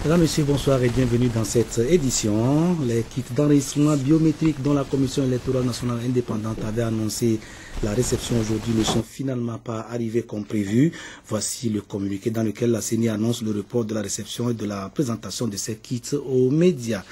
Mesdames, Messieurs, bonsoir et bienvenue dans cette édition. Les kits d'enregistrement biométrique dont la Commission électorale nationale indépendante avait annoncé la réception aujourd'hui ne sont finalement pas arrivés comme prévu. Voici le communiqué dans lequel la CENI annonce le report de la réception et de la présentation de ces kits aux médias.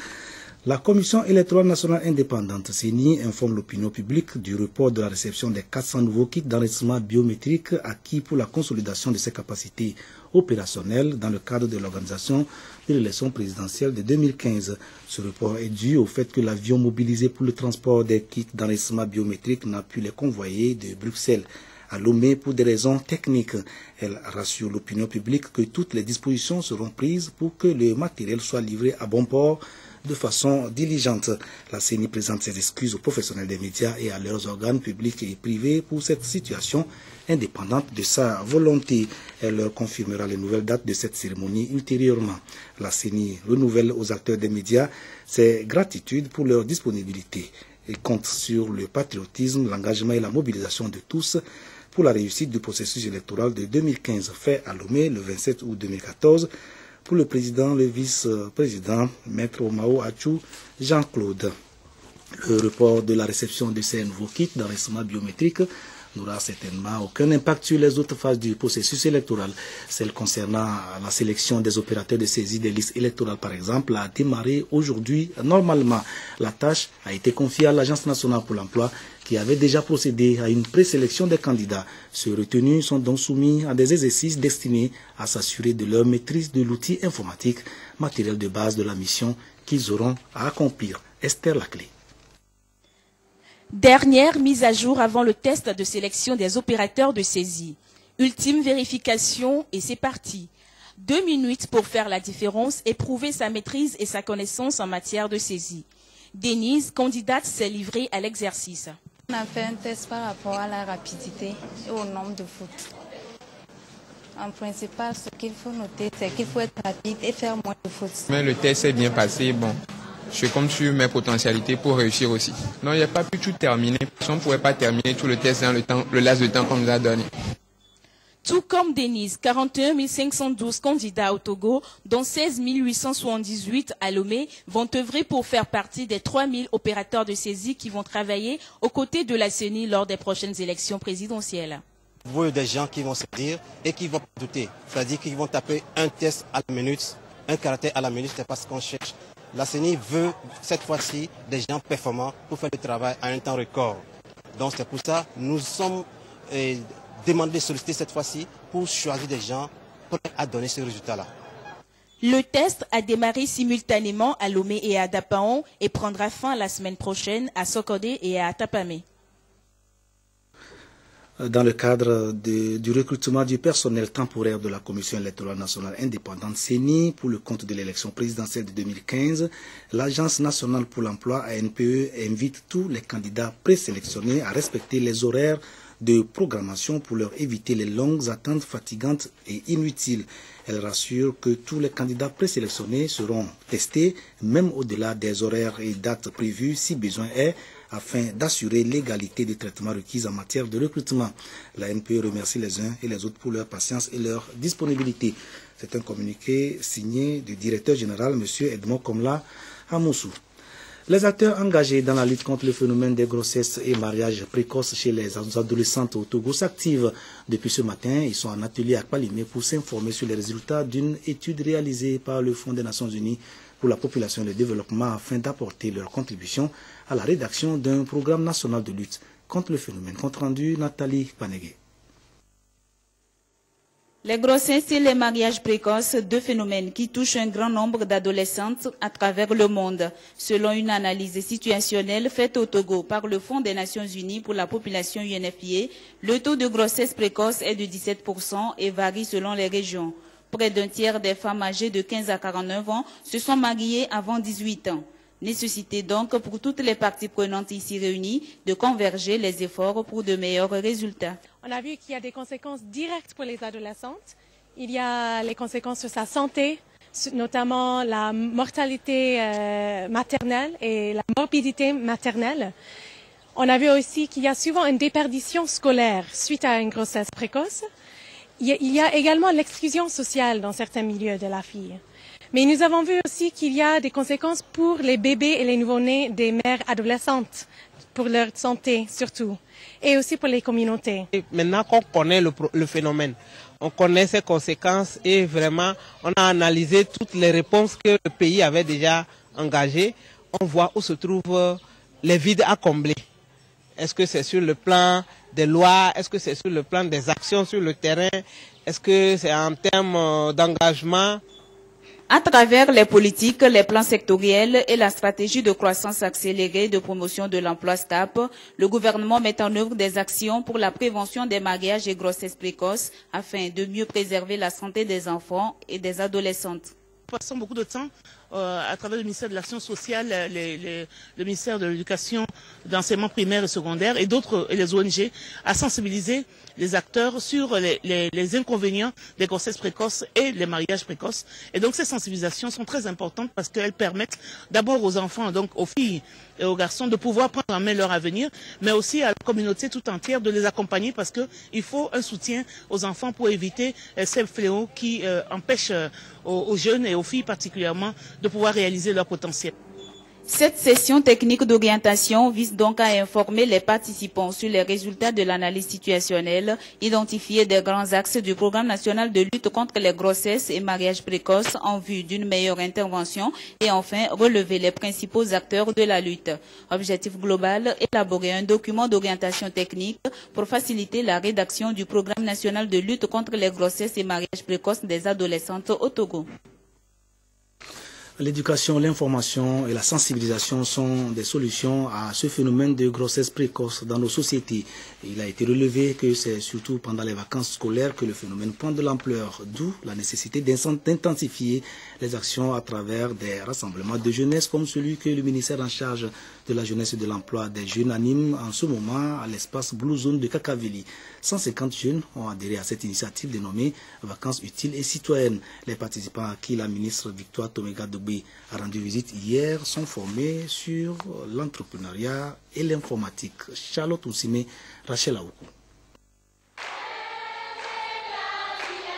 La Commission électorale nationale indépendante, CENI, informe l'opinion publique du report de la réception des 400 nouveaux kits d'enregistrement biométrique acquis pour la consolidation de ses capacités opérationnelles dans le cadre de l'organisation de l'élection présidentielle de 2015. Ce report est dû au fait que l'avion mobilisé pour le transport des kits d'enregistrement biométrique n'a pu les convoyer de Bruxelles à Lomé pour des raisons techniques. Elle rassure l'opinion publique que toutes les dispositions seront prises pour que le matériel soit livré à bon port de façon diligente. La CENI présente ses excuses aux professionnels des médias et à leurs organes publics et privés pour cette situation indépendante de sa volonté. Elle leur confirmera les nouvelles dates de cette cérémonie ultérieurement. La CENI renouvelle aux acteurs des médias ses gratitudes pour leur disponibilité et compte sur le patriotisme, l'engagement et la mobilisation de tous pour la réussite du processus électoral de 2015 fait à Lomé le 27 août 2014 pour le président, le vice-président, Maître Omao Achou Jean-Claude. Le report de la réception de ces nouveaux kits d'enregistrement biométrique n'aura certainement aucun impact sur les autres phases du processus électoral. Celle concernant la sélection des opérateurs de saisie des listes électorales, par exemple, a démarré aujourd'hui. Normalement, la tâche a été confiée à l'Agence nationale pour l'emploi qui avait déjà procédé à une présélection des candidats. Ceux retenus sont donc soumis à des exercices destinés à s'assurer de leur maîtrise de l'outil informatique, matériel de base de la mission qu'ils auront à accomplir. Esther Laclé. Dernière mise à jour avant le test de sélection des opérateurs de saisie. Ultime vérification et c'est parti. 2 minutes pour faire la différence et prouver sa maîtrise et sa connaissance en matière de saisie. Denise, candidate, s'est livrée à l'exercice. On a fait un test par rapport à la rapidité et au nombre de fautes. En principal, ce qu'il faut noter, c'est qu'il faut être rapide et faire moins de fautes. Mais le test est bien passé, bon. Je compte sur mes potentialités pour réussir aussi. Non, il n'y a pas pu tout terminer. On ne pouvait pas terminer tout le test dans le laps de temps qu'on nous a donné. Tout comme Denise, 41 512 candidats au Togo, dont 16 878 à Lomé, vont œuvrer pour faire partie des 3 000 opérateurs de saisie qui vont travailler aux côtés de la CENI lors des prochaines élections présidentielles. Vous voyez des gens qui vont se dire et qui vont douter. C'est-à-dire qu'ils vont taper un test à la minute, un caractère à la minute, c'est pas ce qu'on cherche. La CENI veut cette fois-ci des gens performants pour faire le travail à un temps record. Donc c'est pour ça que nous sommes demandés, sollicités cette fois-ci pour choisir des gens prêts à donner ce résultat-là. Le test a démarré simultanément à Lomé et à Dapaon et prendra fin la semaine prochaine à Sokodé et à Tapamé. Dans le cadre du recrutement du personnel temporaire de la Commission électorale nationale indépendante CENI pour le compte de l'élection présidentielle de 2015, l'Agence nationale pour l'emploi ANPE invite tous les candidats présélectionnés à respecter les horaires de programmation pour leur éviter les longues attentes fatigantes et inutiles. Elle rassure que tous les candidats présélectionnés seront testés, même au-delà des horaires et dates prévues si besoin est, afin d'assurer l'égalité des traitements requis en matière de recrutement. La NPE remercie les uns et les autres pour leur patience et leur disponibilité. C'est un communiqué signé du directeur général, M. Edmond Komla Amoussou. Les acteurs engagés dans la lutte contre le phénomène des grossesses et mariages précoces chez les adolescentes au Togo s'activent. Depuis ce matin, ils sont en atelier à Kpalimé pour s'informer sur les résultats d'une étude réalisée par le Fonds des Nations Unies pour la population et le développement afin d'apporter leur contribution à la rédaction d'un programme national de lutte contre le phénomène. Compte rendu, Nathalie Panegué. Les grossesses et les mariages précoces, deux phénomènes qui touchent un grand nombre d'adolescentes à travers le monde. Selon une analyse situationnelle faite au Togo par le Fonds des Nations Unies pour la population UNFPA, le taux de grossesse précoce est de 17% et varie selon les régions. Près d'un tiers des femmes âgées de 15 à 49 ans se sont mariées avant 18 ans. Nécessité donc pour toutes les parties prenantes ici réunies de converger les efforts pour de meilleurs résultats. On a vu qu'il y a des conséquences directes pour les adolescentes. Il y a les conséquences sur sa santé, notamment la mortalité maternelle et la morbidité maternelle. On a vu aussi qu'il y a souvent une déperdition scolaire suite à une grossesse précoce. il y a également l'exclusion sociale dans certains milieux de la fille. Mais nous avons vu aussi qu'il y a des conséquences pour les bébés et les nouveau-nés des mères adolescentes, pour leur santé surtout, et aussi pour les communautés. Et maintenant qu'on connaît le phénomène, on connaît ses conséquences et vraiment on a analysé toutes les réponses que le pays avait déjà engagées. On voit où se trouvent les vides à combler. Est-ce que c'est sur le plan des lois? Est-ce que c'est sur le plan des actions sur le terrain? Est-ce que c'est en termes d'engagement? À travers les politiques, les plans sectoriels et la stratégie de croissance accélérée de promotion de l'emploi STAP, le gouvernement met en œuvre des actions pour la prévention des mariages et grossesses précoces afin de mieux préserver la santé des enfants et des adolescentes. Nous passons beaucoup de temps à travers le ministère de l'Action sociale, le ministère de l'Éducation, d'enseignement primaire et secondaire et d'autres, et les ONG, à sensibiliser les acteurs sur les inconvénients des grossesses précoces et les mariages précoces. Et donc ces sensibilisations sont très importantes parce qu'elles permettent d'abord aux enfants, donc aux filles et aux garçons, de pouvoir prendre en main leur avenir, mais aussi à la communauté tout entière de les accompagner parce qu'il faut un soutien aux enfants pour éviter ces fléaux qui empêchent aux jeunes et aux filles particulièrement de pouvoir réaliser leur potentiel. Cette session technique d'orientation vise donc à informer les participants sur les résultats de l'analyse situationnelle, identifier des grands axes du programme national de lutte contre les grossesses et mariages précoces en vue d'une meilleure intervention et enfin relever les principaux acteurs de la lutte. Objectif global, élaborer un document d'orientation technique pour faciliter la rédaction du programme national de lutte contre les grossesses et mariages précoces des adolescentes au Togo. L'éducation, l'information et la sensibilisation sont des solutions à ce phénomène de grossesse précoce dans nos sociétés. Il a été relevé que c'est surtout pendant les vacances scolaires que le phénomène prend de l'ampleur, d'où la nécessité d'intensifier les actions à travers des rassemblements de jeunesse comme celui que le ministère en charge de la jeunesse et de l'emploi des jeunes anime en ce moment à l'espace Blue Zone de Kakaveli. 150 jeunes ont adhéré à cette initiative dénommée Vacances utiles et citoyennes. Les participants à qui la ministre Victoire Tomega Dogbe a rendu visite hier sont formés sur l'entrepreneuriat et l'informatique. Charlotte Oussime, Rachel Aoukou.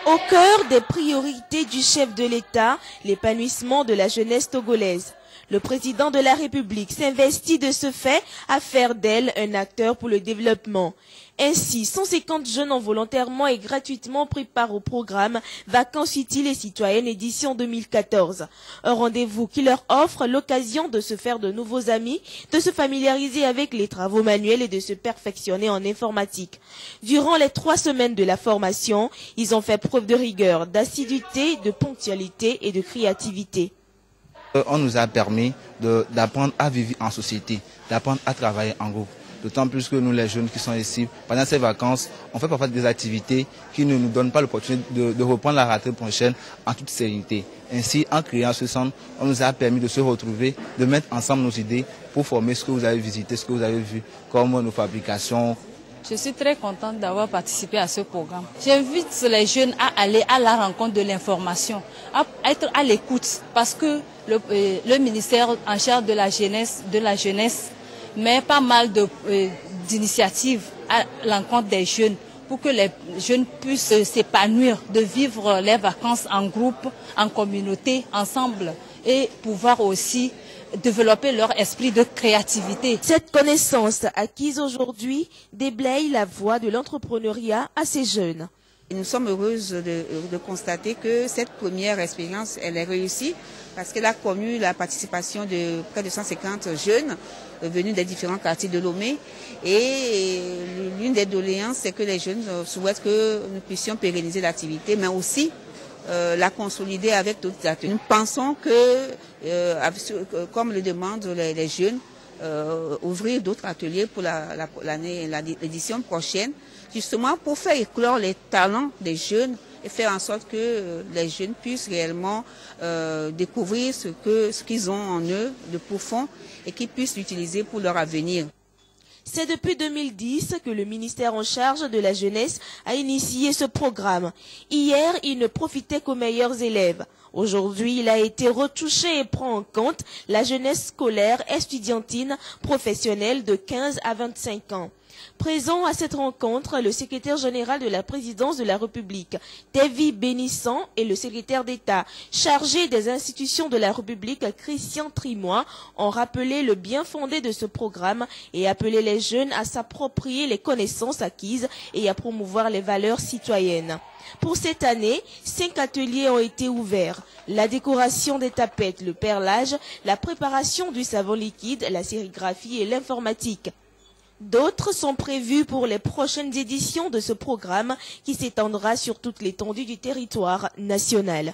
Au cœur des priorités du chef de l'État, l'épanouissement de la jeunesse togolaise. Le président de la République s'investit de ce fait à faire d'elle un acteur pour le développement. Ainsi, 150 jeunes ont volontairement et gratuitement pris part au programme Vacances utiles et citoyennes édition 2014. Un rendez-vous qui leur offre l'occasion de se faire de nouveaux amis, de se familiariser avec les travaux manuels et de se perfectionner en informatique. Durant les 3 semaines de la formation, ils ont fait preuve de rigueur, d'assiduité, de ponctualité et de créativité. On nous a permis d'apprendre à vivre en société, d'apprendre à travailler en groupe. D'autant plus que nous, les jeunes qui sont ici, pendant ces vacances, on fait parfois des activités qui ne nous donnent pas l'opportunité de reprendre la rentrée prochaine en toute sérénité. Ainsi, en créant ce centre, on nous a permis de se retrouver, de mettre ensemble nos idées pour former ce que vous avez visité, ce que vous avez vu, comme nos fabrications. Je suis très contente d'avoir participé à ce programme. J'invite les jeunes à aller à la rencontre de l'information, à être à l'écoute, parce que le ministère en charge de la jeunesse met pas mal d'initiatives à l'encontre des jeunes pour que les jeunes puissent s'épanouir, de vivre les vacances en groupe, en communauté, ensemble et pouvoir aussi développer leur esprit de créativité. Cette connaissance acquise aujourd'hui déblaye la voie de l'entrepreneuriat à ces jeunes. Nous sommes heureuses de constater que cette première expérience, elle est réussie parce qu'elle a connu la participation de près de 150 jeunes venus des différents quartiers de Lomé. Et l'une des doléances, c'est que les jeunes souhaitent que nous puissions pérenniser l'activité, mais aussi la consolider avec d'autres ateliers. Nous pensons que, comme le demandent les jeunes, ouvrir d'autres ateliers pour l'édition prochaine, justement pour faire éclore les talents des jeunes et faire en sorte que les jeunes puissent réellement découvrir ce qu'ils ont en eux de profond et qu'ils puissent l'utiliser pour leur avenir. C'est depuis 2010 que le ministère en charge de la jeunesse a initié ce programme. Hier, il ne profitait qu'aux meilleurs élèves. Aujourd'hui, il a été retouché et prend en compte la jeunesse scolaire, estudiantine, professionnelle de 15 à 25 ans. Présent à cette rencontre, le secrétaire général de la présidence de la République, Tevi Bénisson, et le secrétaire d'État chargé des institutions de la République, Christian Trimois, ont rappelé le bien fondé de ce programme et appelé les jeunes à s'approprier les connaissances acquises et à promouvoir les valeurs citoyennes. Pour cette année, 5 ateliers ont été ouverts. La décoration des tapettes, le perlage, la préparation du savon liquide, la sérigraphie et l'informatique. D'autres sont prévus pour les prochaines éditions de ce programme qui s'étendra sur toute l'étendue du territoire national.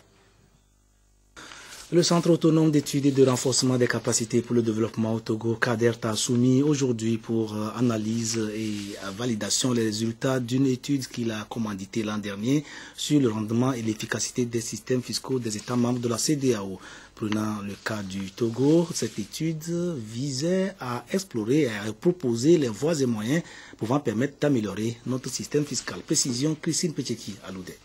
Le Centre autonome d'études et de renforcement des capacités pour le développement au Togo, CADERT, a soumis aujourd'hui pour analyse et validation les résultats d'une étude qu'il a commanditée l'an dernier sur le rendement et l'efficacité des systèmes fiscaux des États membres de la CEDEAO. Prenant le cas du Togo, cette étude visait à explorer et à proposer les voies et moyens pouvant permettre d'améliorer notre système fiscal. Précision, Christine Petcheki, Aloudé.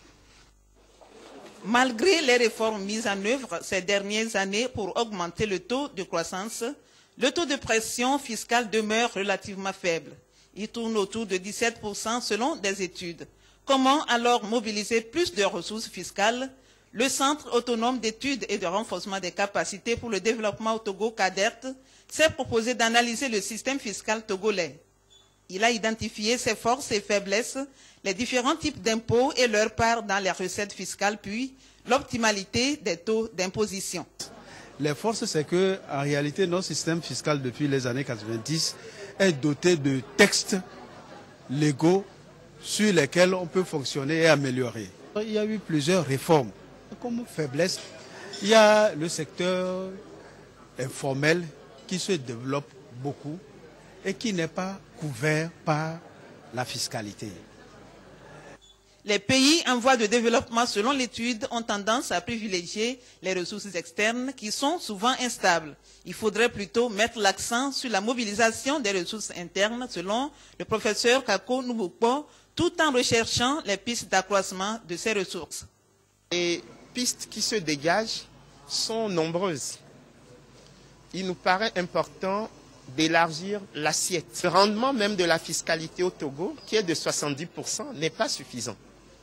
Malgré les réformes mises en œuvre ces dernières années pour augmenter le taux de croissance, le taux de pression fiscale demeure relativement faible. Il tourne autour de 17% selon des études. Comment alors mobiliser plus de ressources fiscales? Le Centre autonome d'études et de renforcement des capacités pour le développement au Togo, CADERT, s'est proposé d'analyser le système fiscal togolais. Il a identifié ses forces et faiblesses, les différents types d'impôts et leur part dans les recettes fiscales, puis l'optimalité des taux d'imposition. Les forces, c'est que, en réalité, notre système fiscal depuis les années 90 est doté de textes légaux sur lesquels on peut fonctionner et améliorer. Il y a eu plusieurs réformes. Comme faiblesse, il y a le secteur informel qui se développe beaucoup et qui n'est pas couvert par la fiscalité. Les pays en voie de développement, selon l'étude, ont tendance à privilégier les ressources externes qui sont souvent instables. Il faudrait plutôt mettre l'accent sur la mobilisation des ressources internes, selon le professeur Kako Nouboupo, tout en recherchant les pistes d'accroissement de ces ressources. Les pistes qui se dégagent sont nombreuses. Il nous paraît important d'élargir l'assiette. Le rendement même de la fiscalité au Togo, qui est de 70%, n'est pas suffisant.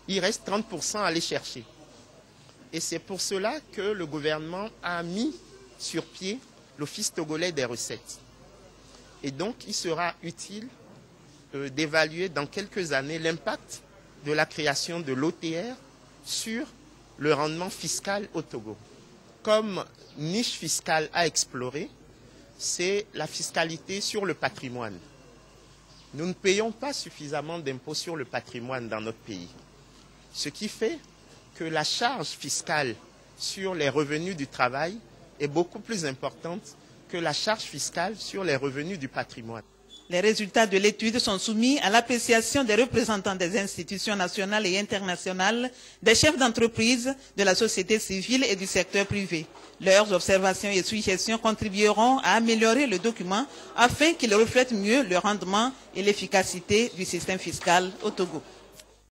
Il reste 30% à aller chercher. Et c'est pour cela que le gouvernement a mis sur pied l'Office togolais des recettes. Et donc, il sera utile d'évaluer dans quelques années l'impact de la création de l'OTR sur le rendement fiscal au Togo. Comme niche fiscale à explorer, c'est la fiscalité sur le patrimoine. Nous ne payons pas suffisamment d'impôts sur le patrimoine dans notre pays. Ce qui fait que la charge fiscale sur les revenus du travail est beaucoup plus importante que la charge fiscale sur les revenus du patrimoine. Les résultats de l'étude sont soumis à l'appréciation des représentants des institutions nationales et internationales, des chefs d'entreprise, de la société civile et du secteur privé. Leurs observations et suggestions contribueront à améliorer le document afin qu'il reflète mieux le rendement et l'efficacité du système fiscal au Togo.